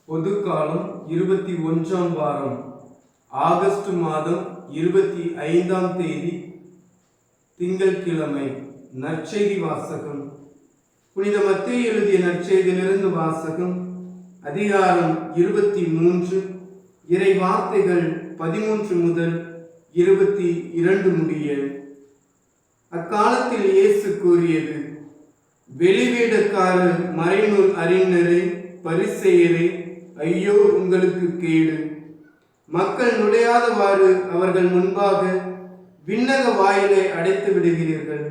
பொதுக்காலம் 21ஆம் வாரம் ஆகஸ்ட் மாதம் 25ஆம் தேதி திங்கட்கிழமை. நற்செய்தி வாசகம். புனித மத்தேயு எழுதிய நற்செய்தியிலிருந்து வாசகம். அதிகாரம் 23, இறை வார்த்தைகள் 13 முதல் 22 முடிய. அக்காலத்தில் இயேசு கூறியது: வெளிவேடக்காரர், மறைநூல் அறிஞரே, பரிசேயரே, ஐயோ உங்களுக்கு கேடு! மக்கள் நுழையாதவாறு அவர்கள் முன்பாக விண்ணக வாயிலை அடைத்து விடுகிறீர்கள்.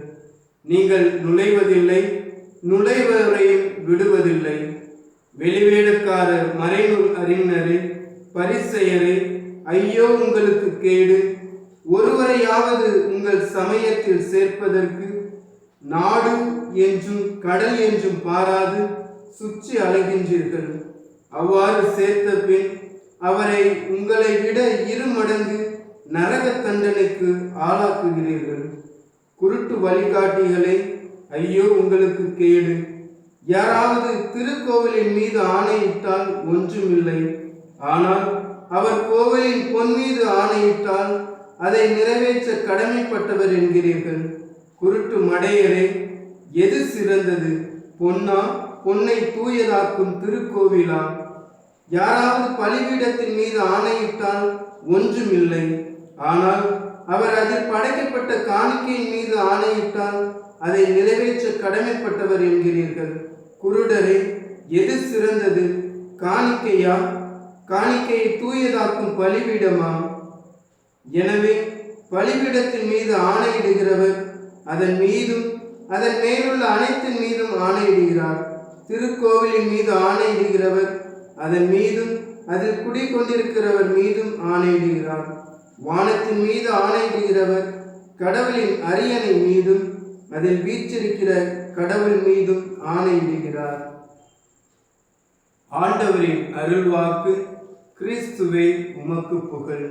நீங்கள் நுழைவதில்லை, நுழைவரையும் விடுவதில்லை. வெளிவேடக்காரர், மறைநூல் அறிஞரே, பரிசேயரே, ஐயோ உங்களுக்கு கேடு! ஒருவரையாவது உங்கள் சமயத்தில் சேர்ப்பதற்கு நாடு என்றும் கடல் என்றும் பாராது சுற்றி அலைகின்றீர்கள். அவ்வாறு சேர்த்த பின் அவரை உங்களை விட 2 மடங்கு நரக தண்டனைக்கு ஆளாக்குகிறீர்கள். குருட்டு வழிகாட்டிகளே, ஐயோ உங்களுக்கு கேடு! யாராவது திருக்கோவிலின் மீது ஆணையிட்டால் ஒன்றுமில்லை, ஆனால் அவர் கோவிலின் பொன் மீது ஆணையிட்டால் அதை நிறைவேற்ற கடமைப்பட்டவர் என்கிறீர்கள். குருட்டு மடையரே, எது சிறந்தது? பொன்னா, பொன்னை தூயதாக்கும் திருக்கோவிலா? யாராவது பலிபீடத்தின் மீது ஆணையிட்டால் ஒன்றுமில்லை, ஆனால் அவர் அதில் படைக்கப்பட்ட காணிக்கையின் மீது ஆணையிட்டால் அதை நிறைவேற்ற கடமைப்பட்டவர் என்கிறீர்கள். குருடரே, எது சிறந்தது? காணிக்கையா? காணிக்கையை தூயதாக்கும் பலிபீடமா? எனவே பலிபீடத்தின் மீது ஆணையிடுகிறவர் அதன் மீதும் அதன் மேலுள்ள அனைத்தின் மீதும் ஆணையிடுகிறார். திருக்கோவிலின் மீது ஆணையிடுகிறவர் அதன் மீதும் அதில் குடிக்கொண்டிருக்கிறவர் மீதும் ஆணையிடுகிறார். வானத்தின் மீது ஆணையிடுகிறவர் கடவுளின் அரியணை மீதும் அதில் வீற்றிருக்கிற கடவுள் மீதும் ஆணையிடுகிறார். ஆண்டவரின் அருள்வாக்கு. கிறிஸ்துவே உமக்கு புகழ்.